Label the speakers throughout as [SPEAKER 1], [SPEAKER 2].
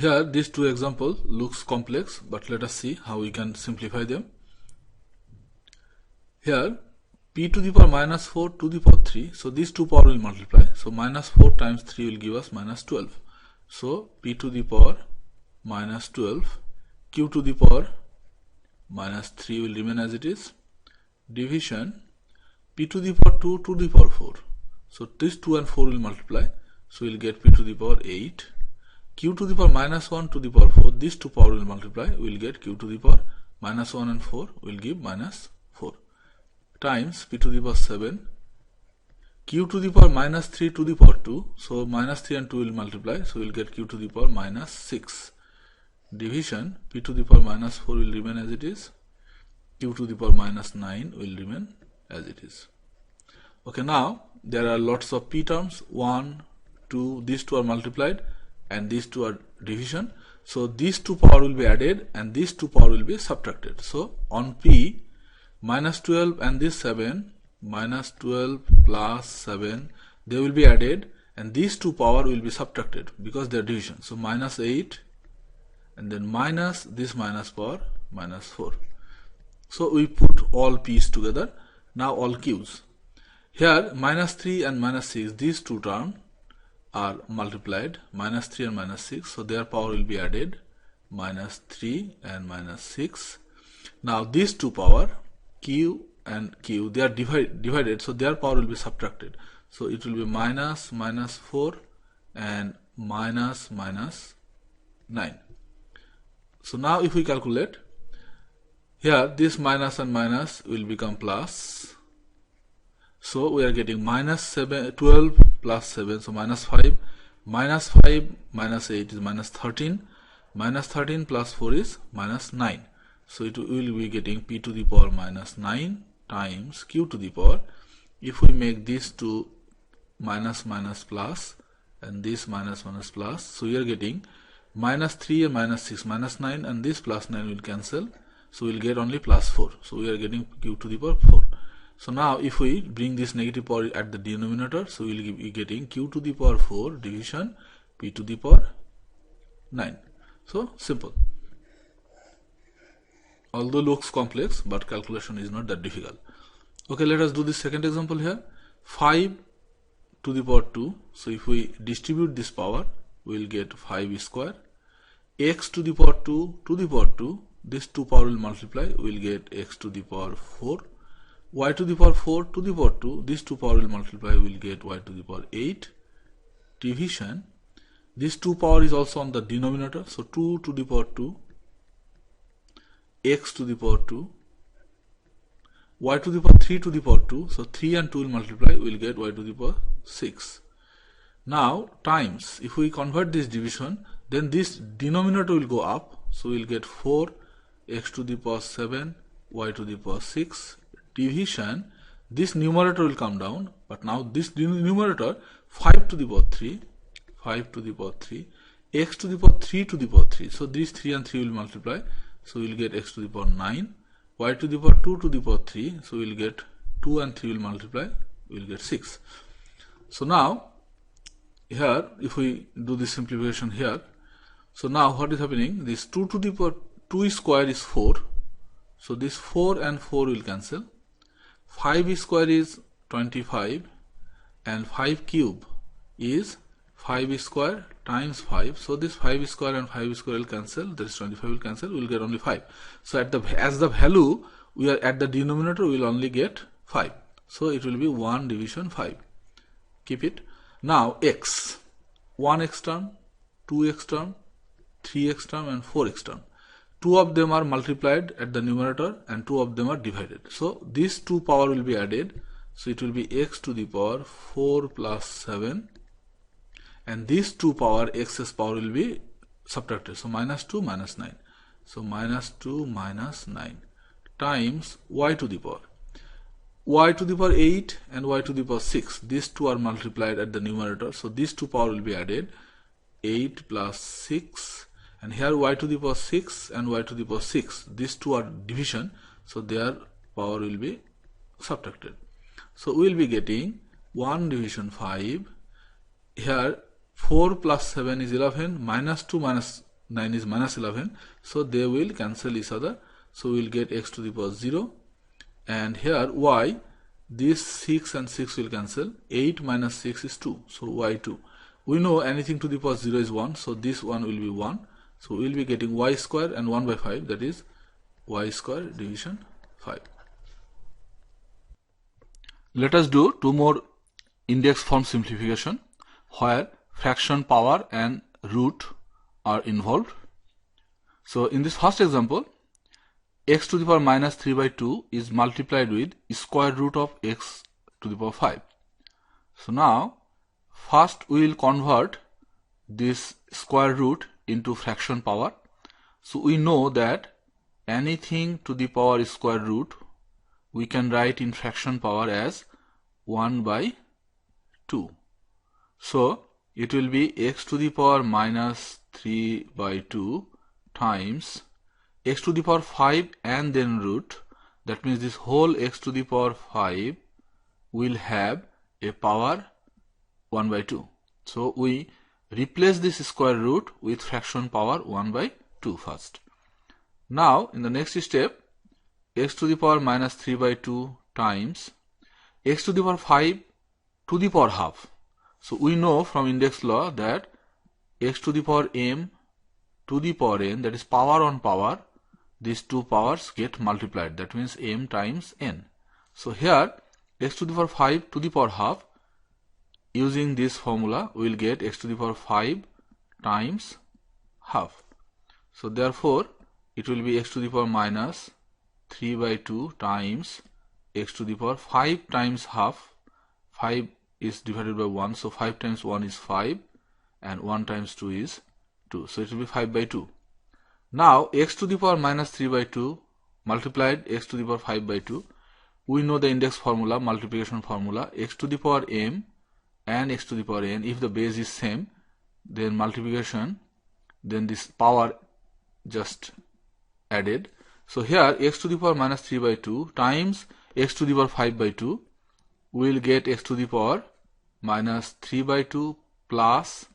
[SPEAKER 1] Here these two examples looks complex, but let us see how we can simplify them. Here p to the power minus 4 to the power 3, so these two power will multiply, so minus 4 times 3 will give us minus 12. So p to the power minus 12, q to the power minus 3 will remain as it is, division p to the power 2 to the power 4, so this 2 and 4 will multiply, so we will get p to the power 8, q to the power minus 1 to the power 4, these two power will multiply, we will get q to the power minus 1 and 4 will give minus 4, times p to the power 7, q to the power minus 3 to the power 2, so minus 3 and 2 will multiply, so we will get q to the power minus 6, division p to the power minus 4 will remain as it is, q to the power minus 9 will remain as it is. Okay, now there are lots of p terms, 1, 2, these two are multiplied and these two are division, so these two power will be added and these two power will be subtracted. So on p, minus 12 and this 7, minus 12 plus 7, they will be added and these two power will be subtracted because they are division. So minus 8 and then minus this minus power minus 4. So we put all p's together, now all q's. Here minus 3 and minus 6, these two terms are multiplied, minus 3 and minus 6, so their power will be added, minus 3 and minus 6. Now these two power, q and q, they are divided, so their power will be subtracted, so it will be minus minus 4 and minus minus 9. So now if we calculate, here this minus and minus will become plus, so we are getting minus 12 plus 7, so minus 5, minus 5 minus 8 is minus 13, minus 13 plus 4 is minus 9. So it will be getting p to the power minus 9 times q to the power. If we make these two minus minus plus and this minus minus plus, so we are getting minus 3 and minus 6, minus 9 and this plus 9 will cancel, so we will get only plus 4. So we are getting q to the power 4. So now if we bring this negative power at the denominator, so we will be getting q to the power 4 division p to the power 9. So simple. Although looks complex, but calculation is not that difficult. Okay, let us do the second example here. 5 to the power 2. So if we distribute this power, we will get 5 square. X to the power 2 to the power 2. This two power will multiply. We will get x to the power 4. Y to the power 4 to the power 2. This two power will multiply. We will get y to the power 8. Division. This two power is also on the denominator. So 2 to the power 2. X to the power 2, y to the power 3 to the power 2, so 3 and 2 will multiply, we will get y to the power 6. Now times, if we convert this division, then this denominator will go up, so we will get 4 x to the power 7, y to the power 6, division, this numerator will come down, but now this numerator 5 to the power 3, 5 to the power 3, x to the power 3 to the power 3, so these 3 and 3 will multiply, so we will get x to the power 9, y to the power 2 to the power 3, so we will get 2 and 3 will multiply, we will get 6. So now here if we do the simplification here, so now what is happening, this 2 to the power 2 square is 4, so this 4 and 4 will cancel, 5 square is 25 and 5 cube is 5 square times 5, so this 5 square and 5 square will cancel, that is 25 will cancel, we will get only 5. So at the as the value we are at the denominator, we will only get 5, so it will be 1 division 5. Keep it. Now x, 1x term, 2x term, 3x term and 4x term, two of them are multiplied at the numerator and two of them are divided, so these two power will be added, so it will be x to the power 4 plus 7, and these two power x's power will be subtracted, so minus 2 minus 9, so minus 2 minus 9 times y to the power 8 and y to the power 6, these two are multiplied at the numerator, so these two power will be added, 8 plus 6, and here y to the power 6 and y to the power 6, these two are division, so their power will be subtracted, so we will be getting 1 division 5. Here 4 plus 7 is 11, minus 2 minus 9 is minus 11, so they will cancel each other. So we will get x to the power 0, and here y, this 6 and 6 will cancel. 8 minus 6 is 2, so y2. We know anything to the power 0 is 1, so this one will be 1. So we will be getting y square and 1 by 5, that is y square division 5. Let us do two more index form simplification where fraction power and root are involved. So in this first example, x to the power minus 3 by 2 is multiplied with square root of x to the power 5. So now first we will convert this square root into fraction power. So we know that anything to the power square root we can write in fraction power as 1 by 2. So it will be x to the power minus 3 by 2 times x to the power 5 and then root. That means this whole x to the power 5 will have a power 1 by 2. So we replace this square root with fraction power 1 by 2 first. Now in the next step, x to the power minus 3 by 2 times x to the power 5 to the power half. So we know from index law that x to the power m to the power n, that is power on power, these two powers get multiplied. That means m times n. So here x to the power 5 to the power half, using this formula we will get x to the power 5 times half. So therefore it will be x to the power minus 3 by 2 times x to the power 5 times half. 5 is divided by 1, so 5 times 1 is 5 and 1 times 2 is 2. So it will be 5 by 2. Now x to the power minus 3 by 2 multiplied x to the power 5 by 2. We know the index formula, multiplication formula, x to the power m and x to the power n. If the base is same, then multiplication, then this power just added. So here x to the power minus 3 by 2 times x to the power 5 by 2, we will get x to the power minus 3 by 2 plus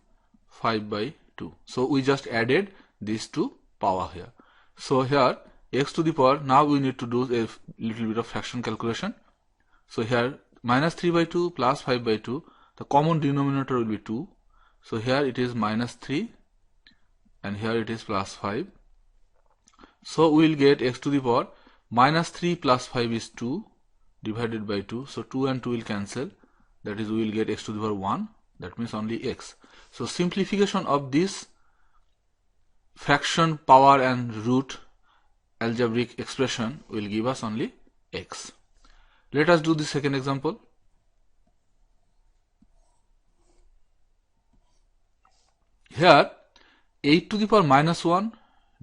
[SPEAKER 1] 5 by 2. So we just added these two power here. So here x to the power, now we need to do a little bit of fraction calculation. So here minus 3 by 2 plus 5 by 2, the common denominator will be 2. So here it is minus 3 and here it is plus 5. So we will get x to the power minus 3 plus 5 is 2 divided by 2. So 2 and 2 will cancel. That is, we will get x to the power 1. That means only x. So simplification of this fraction power and root algebraic expression will give us only x. Let us do the second example. Here 8 to the power minus 1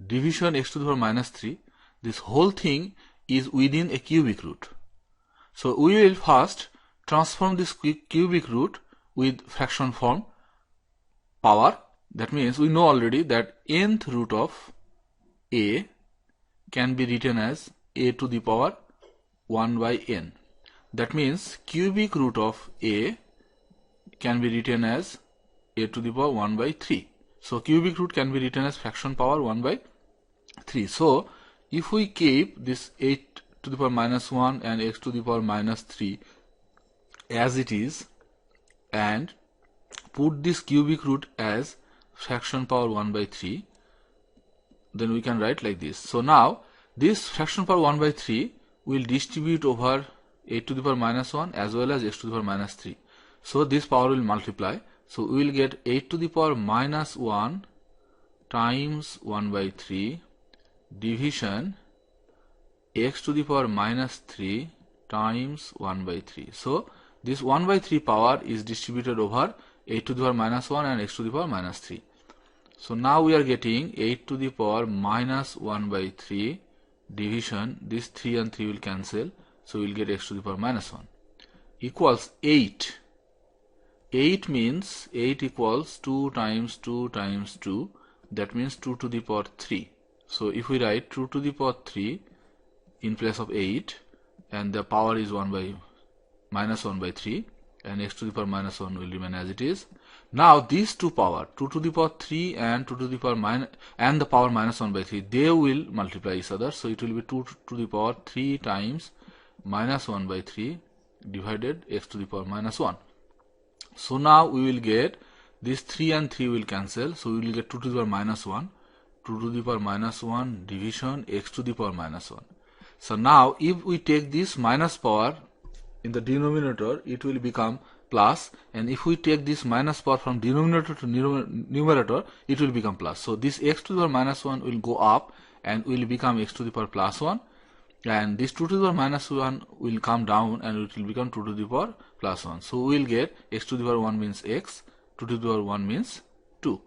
[SPEAKER 1] division x to the power minus 3, this whole thing is within a cubic root. So we will first transform this cubic root with fraction form power. That means we know already that nth root of a can be written as a to the power 1 by n. That means cubic root of a can be written as a to the power 1 by 3. So cubic root can be written as fraction power 1 by 3. So if we keep this 8 to the power minus 1 and x to the power minus 3 as it is and put this cubic root as fraction power 1 by 3, then we can write like this. So now this fraction power 1 by 3 will distribute over 8 to the power minus 1 as well as x to the power minus 3. So this power will multiply. So we will get 8 to the power minus 1 times 1 by 3 division x to the power minus 3 times 1 by 3. So this 1 by 3 power is distributed over 8 to the power minus 1 and x to the power minus 3. So now we are getting 8 to the power minus 1 by 3 division, this 3 and 3 will cancel, so we will get x to the power minus 1 equals 8. 8 means 8 equals 2 times 2 times 2, that means 2 to the power 3. So if we write 2 to the power 3 in place of 8 and the power is 1 by minus 1 by 3 and x to the power minus 1 will remain as it is. Now these two power, 2 to the power 3 and 2 to the power and the power minus 1 by 3, they will multiply each other. So it will be 2 to the power 3 times minus 1 by 3 divided x to the power minus 1. So now we will get this 3 and 3 will cancel. So we will get 2 to the power minus 1, 2 to the power minus 1 division x to the power minus 1. So now if we take this minus power in the denominator, it will become plus, and if we take this minus power from denominator to numerator, it will become plus. So this x to the power minus 1 will go up and will become x to the power plus 1, and this 2 to the power minus 1 will come down and it will become 2 to the power plus 1. So we will get x to the power 1 means x, 2 to the power 1 means 2.